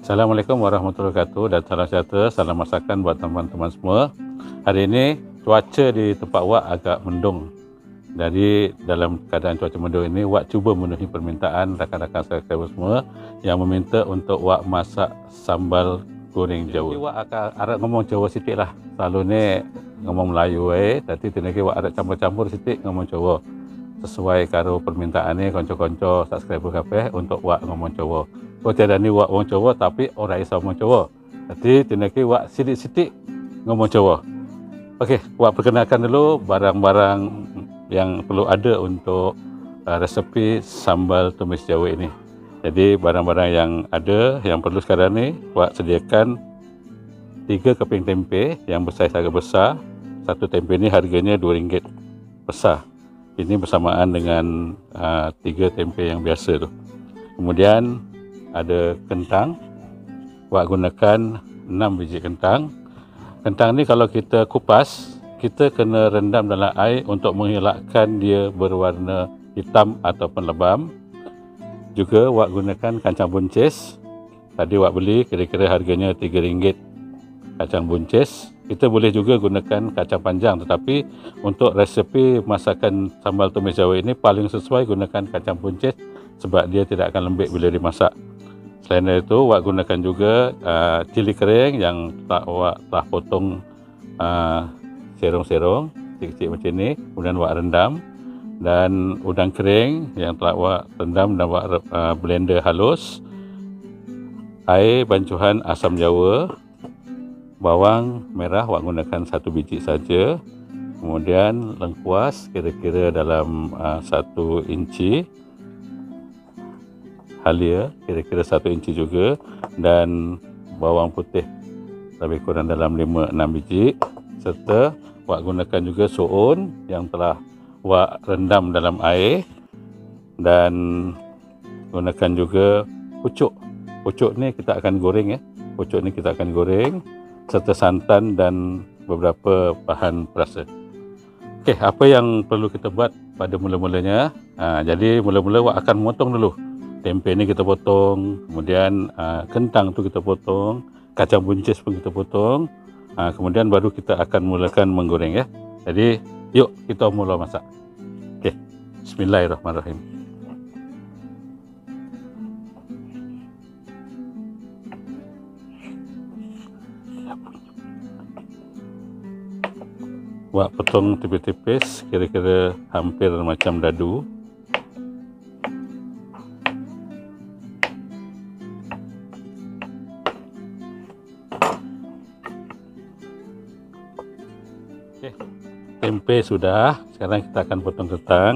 Assalamualaikum warahmatullahi wabarakatuh dan salam sejahtera, salam masakan buat teman-teman semua. Hari ini cuaca di tempat Wak agak mendung. Jadi dalam keadaan cuaca mendung ini, Wak cuba memenuhi permintaan rakan-rakan subscriber semua yang meminta untuk Wak masak sambal goreng Jawa. Jadi Wak akan arep ngomong Jawa sikit lah. Selalu ni ngomong Melayu tapi lagi Wak arep campur-campur sikit ngomong Jawa. Sesuai karo permintaan ni konco-konco subscriber kabeh untuk Wak ngomong Jawa. Kau tiada ni Wak ngomong Jawa tapi orang isau ngomong Jawa. Jadi tinaki Wak sidik-sidik ngomong Jawa. Okey, Wak perkenalkan dulu barang-barang yang perlu ada untuk resepi sambal tumis Jawa ini. Jadi barang-barang yang ada yang perlu sekarang ni Wak sediakan 3 keping tempe yang bersaiz agak besar. Satu tempe ni harganya RM2 besar. Ini bersamaan dengan 3 tempe yang biasa tu. Kemudian ada kentang. Wak gunakan 6 biji kentang. Kentang ni kalau kita kupas, kita kena rendam dalam air untuk mengelakkan dia berwarna hitam ataupun lebam. Juga Wak gunakan kacang buncis. Tadi Wak beli kira-kira harganya RM3 kacang buncis. Kita boleh juga gunakan kacang panjang, tetapi untuk resepi masakan sambal tumis Jawa ini paling sesuai gunakan kacang buncis sebab dia tidak akan lembik bila dimasak. Selain itu, Wak gunakan juga cili kering yang Wak telah potong serong-serong kecil-kecil macam ni, kemudian Wak rendam, dan udang kering yang telah Wak rendam dan Wak blender halus, air bancuhan asam jawa, bawang merah Wak gunakan 1 biji saja, kemudian lengkuas kira-kira dalam 1 inci, halia kira-kira 1 inci juga, dan bawang putih lebih kurang dalam 5-6 biji, serta Wak gunakan juga soun yang telah Wak rendam dalam air, dan gunakan juga pucuk. Pucuk ni kita akan goreng Pucuk ni kita akan goreng, serta santan dan beberapa bahan perasa. Okey, apa yang perlu kita buat pada mula-mulanya? Jadi mula-mula Wak akan memotong dulu. Tempe ni kita potong, kemudian kentang tu kita potong, kacang buncis pun kita potong. Kemudian baru kita akan mulakan menggoreng ya. Jadi yuk kita mula masak. Okey. Bismillahirrahmanirrahim. Wak potong tipis-tipis kira-kira hampir macam dadu. Okay. Tempe sudah, sekarang kita akan potong kentang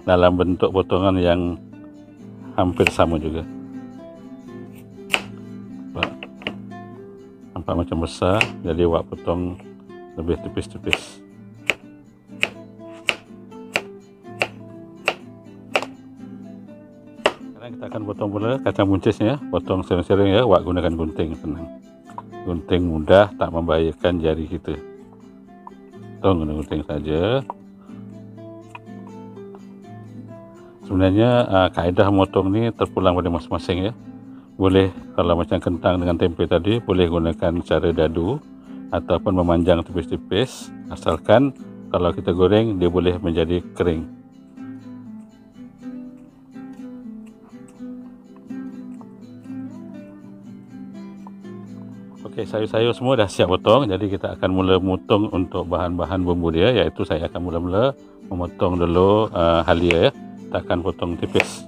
dalam bentuk potongan yang hampir sama juga. Nampak macam besar, jadi Wak potong lebih tipis-tipis. Sekarang kita akan potong pula kacang buncisnya, potong sering-sering ya. Wak gunakan gunting, tenang. Gunting mudah, tak membahayakan jari kita. Guna gunting saja. Sebenarnya kaedah memotong ni terpulang pada masing-masing ya. Boleh kalau macam kentang dengan tempe tadi, boleh gunakan cara dadu ataupun memanjang tipis-tipis, asalkan kalau kita goreng dia boleh menjadi kering. Okey, sayur-sayur semua dah siap potong, jadi kita akan mula memotong untuk bahan-bahan bumbu dia, iaitu saya akan mula-mula memotong dulu halia ya. Kita akan potong tipis.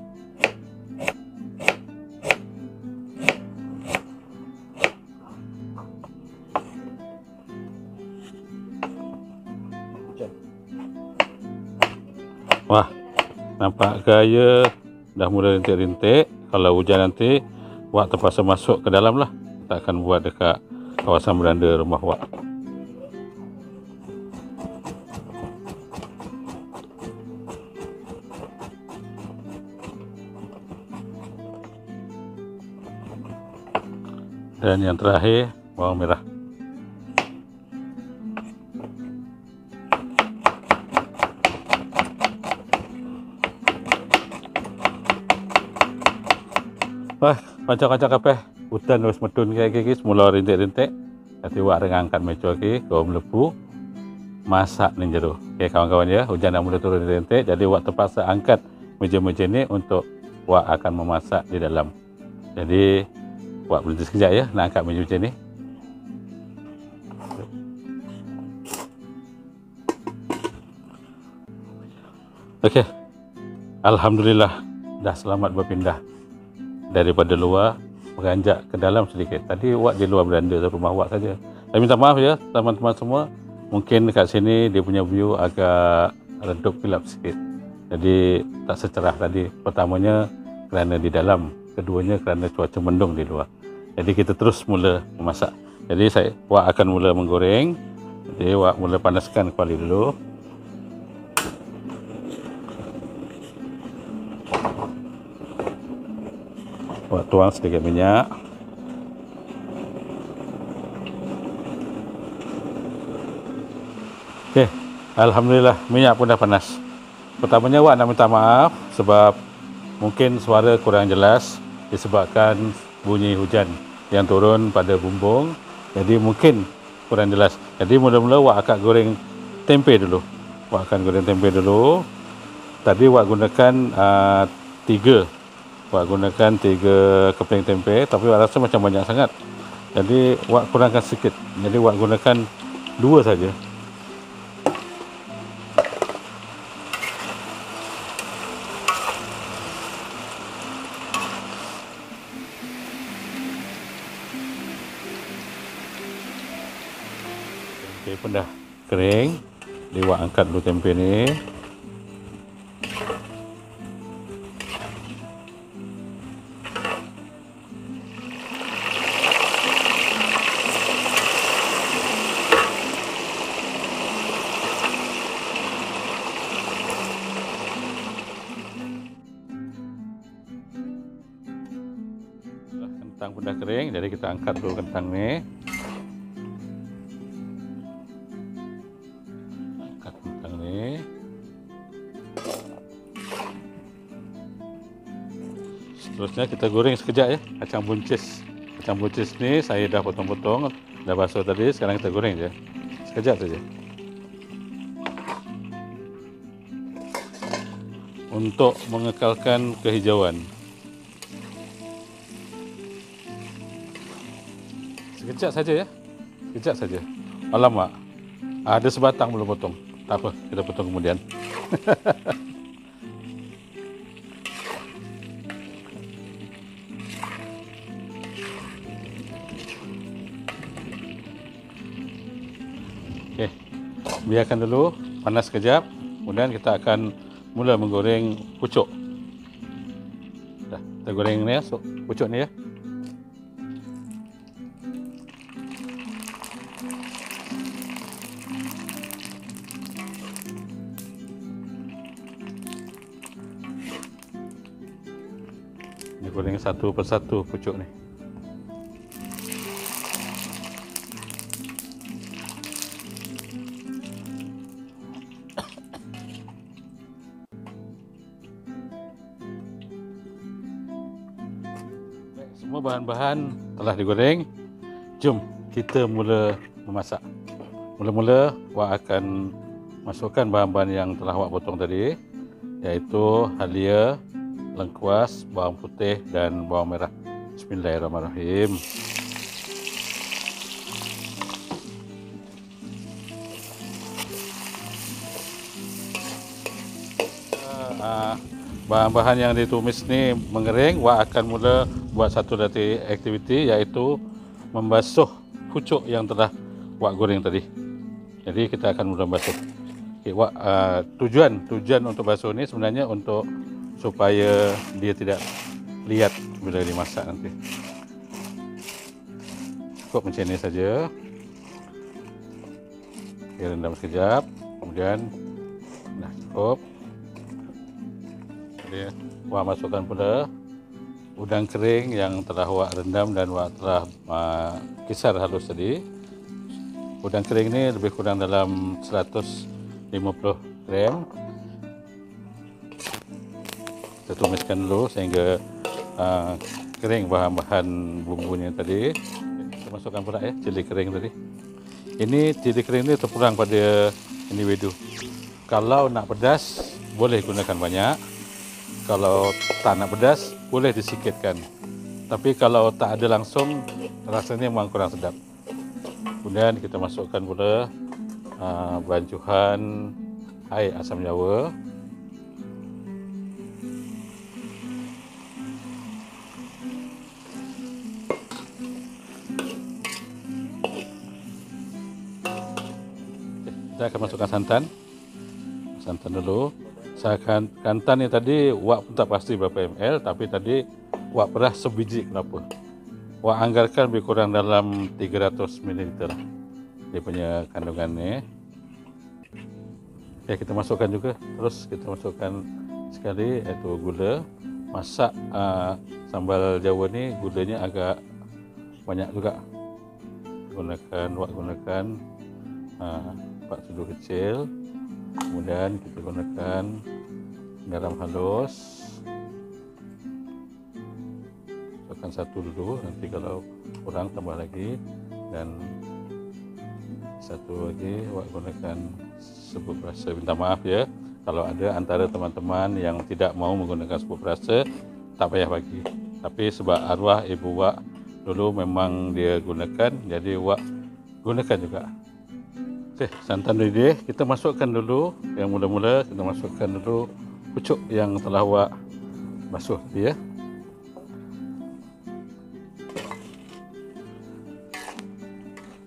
Wah, nampak gaya dah mula rintik-rintik. Kalau hujan nanti Wak terpaksa masuk ke dalam lah. Kita akan buat dekat kawasan beranda rumah Wak. Dan yang terakhir bawang merah. Wah, kacang-kacang kabeh hutan wis metun kaki semula rintik-rintik. Nanti wak rengangkan meco lagi, kau melepuh, masak ni jero. Okey kawan-kawan ya, hujan dah mula turun rintik, jadi wak terpaksa angkat meja-meja ni untuk wak akan memasak di dalam. Jadi wak berhenti sekejap ya, nak angkat meja-meja ni. Okey, alhamdulillah dah selamat berpindah daripada luar beranjak ke dalam sedikit. Tadi wak di luar beranda rumah wak saja. Saya minta maaf ya teman-teman semua. Mungkin dekat sini dia punya view agak redup gelap sikit. Jadi tak secerah tadi. Pertamanya kerana di dalam, keduanya kerana cuaca mendung di luar. Jadi kita terus mula memasak. Jadi wak akan mula menggoreng. Jadi wak mula panaskan kuali dulu. Wak tuang sedikit minyak. Okey, alhamdulillah minyak pun dah panas. Pertamanya wak nak minta maaf sebab mungkin suara kurang jelas disebabkan bunyi hujan yang turun pada bumbung. Jadi mungkin kurang jelas. Jadi mula-mula wak akan goreng tempe dulu. Wak akan goreng tempe dulu. Tadi wak gunakan 3 wak gunakan 3 keping tempe, tapi wak rasa macam banyak sangat. Jadi wak kurangkan sikit. Jadi wak gunakan 2 saja. Tempe pun dah kering. Jadi wak angkat dulu tempe ni. Kentang pun dah kering, jadi kita angkat dulu kentang ni. Angkat kentang ni. Seterusnya kita goreng sekejap ya, kacang buncis. Kacang buncis ni saya dah potong-potong, dah basuh tadi, sekarang kita goreng je. Sekejap saja. Untuk mengekalkan kehijauan. Sekejap saja ya. Sekejap saja. Alamak. Ada sebatang belum potong. Tak apa, kita potong kemudian. Okey. Biarkan dulu panas sekejap. Kemudian kita akan mula menggoreng pucuk. Dah, kita goreng ni ya, pucuk ni ya. Goreng satu persatu pucuk ni. Semua bahan-bahan telah digoreng. Jom kita mula memasak. Mula-mula wak akan masukkan bahan-bahan yang telah wak potong tadi, iaitu halia, lengkuas, bawang putih dan bawang merah. Bismillahirrahmanirrahim. Bahan-bahan yang ditumis ni mengering, wak akan mula buat satu lagi aktiviti, iaitu membasuh pucuk yang telah wak goreng tadi. Jadi kita akan mula basuh. Okay, wak, tujuan untuk basuh ni sebenarnya untuk supaya dia tidak liat bila dimasak nanti. Cukup macam ni saja. Okay, rendam sekejap, kemudian dah cukup. Jadi wak masukkan pula udang kering yang telah wak rendam dan wak telah kisar halus tadi. Udang kering ni lebih kurang dalam 150 gram. Kita tumiskan dulu sehingga kering bahan-bahan bumbunya tadi. Kita masukkan pula ya cili kering tadi. Ini cili kering ini terpulang pada individu. Kalau nak pedas boleh gunakan banyak. Kalau tak nak pedas boleh disikitkan. Tapi kalau tak ada langsung rasanya memang kurang sedap. Kemudian kita masukkan pula bancuhan air asam jawa. Kita akan masukkan santan. Santan dulu. Santan ni tadi Wak pun tak pasti berapa ml, tapi tadi Wak perah sebiji kelapa. Wak anggarkan lebih kurang dalam 300 ml lah dia punya kandungan ni. Ya, kita masukkan juga. Terus kita masukkan sekali iaitu gula. Masak sambal Jawa ni gulanya agak banyak juga. Wak gunakan 4 sudu kecil. Kemudian kita gunakan garam halus. Masukkan satu dulu, nanti kalau kurang tambah lagi. Dan satu lagi Wak gunakan serbuk perasa. Minta maaf ya kalau ada antara teman-teman yang tidak mau menggunakan serbuk perasa, tak payah bagi. Tapi sebab arwah ibu Wak dulu memang dia gunakan, jadi Wak gunakan juga. Okey, santan mendidih, kita masukkan dulu. Yang mula-mula kita masukkan dulu pucuk yang telah Wak basuh tadi ya.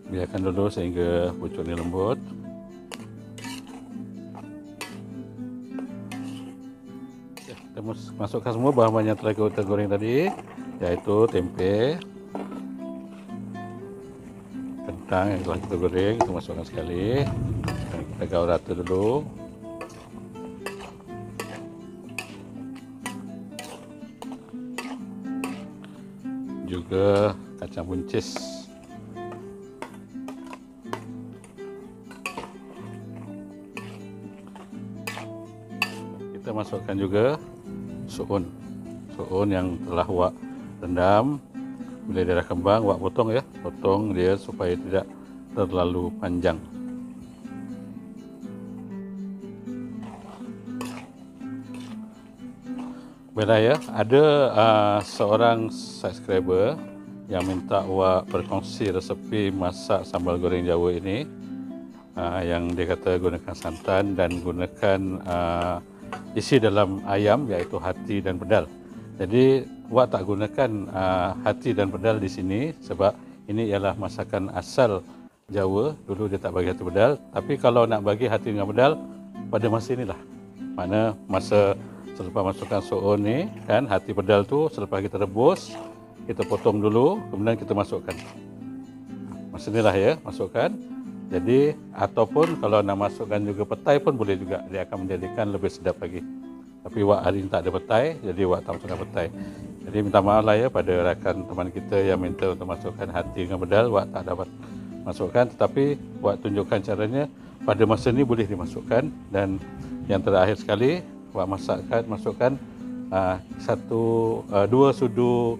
Biarkan dulu sehingga pucuk ini lembut. Kita masukkan semua bahan-bahan yang telah kita goreng tadi, yaitu tempe, kentang yang telah kita goreng, kita masukkan sekali. Kita gaul rata dulu. Juga kacang buncis. Kita masukkan juga suun. Suun yang telah Wak rendam. Bila dia dah kembang, Wak potong ya. Potong dia supaya tidak terlalu panjang. Baiklah ya, ada seorang subscriber yang minta Wak berkongsi resepi masak sambal goreng Jawa ini. Yang dia kata gunakan santan dan gunakan isi dalam ayam, iaitu hati dan pedal. Jadi Wak tak gunakan hati dan pedal di sini sebab ini ialah masakan asal Jawa. Dulu dia tak bagi hati pedal, tapi kalau nak bagi hati dengan pedal pada masa inilah. Mana masa selepas masukkan suun ni kan, hati pedal tu selepas kita rebus, kita potong dulu, kemudian kita masukkan. Masa inilah ya, masukkan. Jadi ataupun kalau nak masukkan juga petai pun boleh juga, dia akan menjadikan lebih sedap lagi. Tapi Wak hari ini tak ada petai, jadi Wak tak masukkan petai. Jadi minta maaf lah ya pada rakan teman kita yang minta untuk masukkan hati dengan pedal, Wak tak dapat masukkan. Tetapi Wak tunjukkan caranya, pada masa ini boleh dimasukkan. Dan yang terakhir sekali, Wak masukkan 2 sudu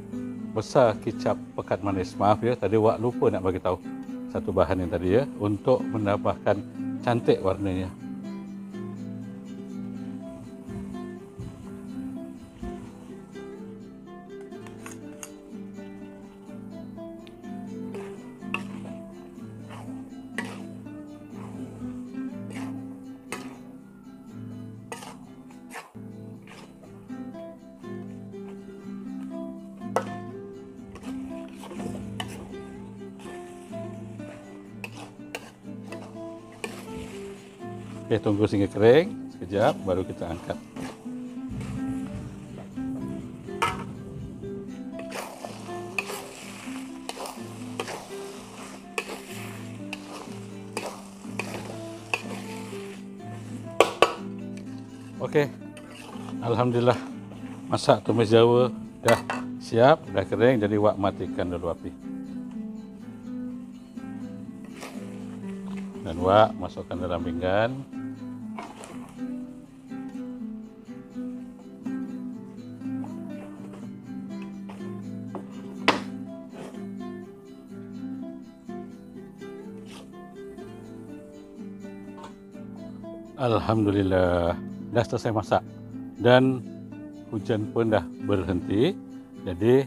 besar kicap pekat manis. Maaf ya, tadi Wak lupa nak bagi tahu satu bahan yang tadi ya, untuk menambahkan cantik warnanya. Okey, tunggu sehingga kering sekejap baru kita angkat. Okey. Alhamdulillah, masak tumis Jawa dah siap, dah kering, jadi Wak matikan dulu api. Dan Wak masukkan dalam pinggan. Alhamdulillah dah selesai masak dan hujan pun dah berhenti. Jadi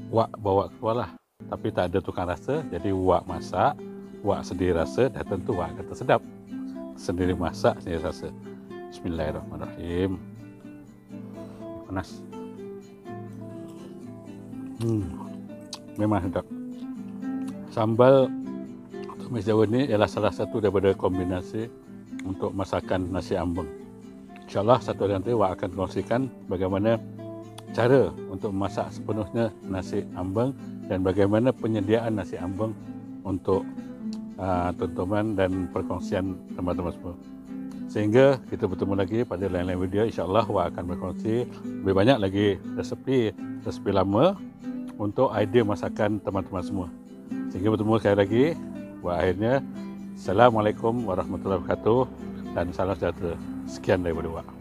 Wak bawa keluar lah. Tapi tak ada tukang rasa, jadi Wak masak, Wak sendiri rasa, dah tentu Wak kata sedap. Sendiri masak, sendiri rasa. Bismillahirrahmanirrahim. Panas. Memang sedap. Sambal tumis Jawa ni ialah salah satu daripada kombinasi untuk masakan nasi ambeng. InsyaAllah satu hari nanti Wak akan kongsikan bagaimana cara untuk memasak sepenuhnya nasi ambeng dan bagaimana penyediaan nasi ambeng untuk tontonan dan perkongsian teman-teman semua. Sehingga kita bertemu lagi pada lain-lain video. InsyaAllah Wak akan berkongsi lebih banyak lagi resepi lama untuk idea masakan teman-teman semua. Sehingga bertemu sekali lagi. Wak akhirnya, Assalamualaikum warahmatullahi wabarakatuh dan salam sejahtera. Sekian daripada Wak.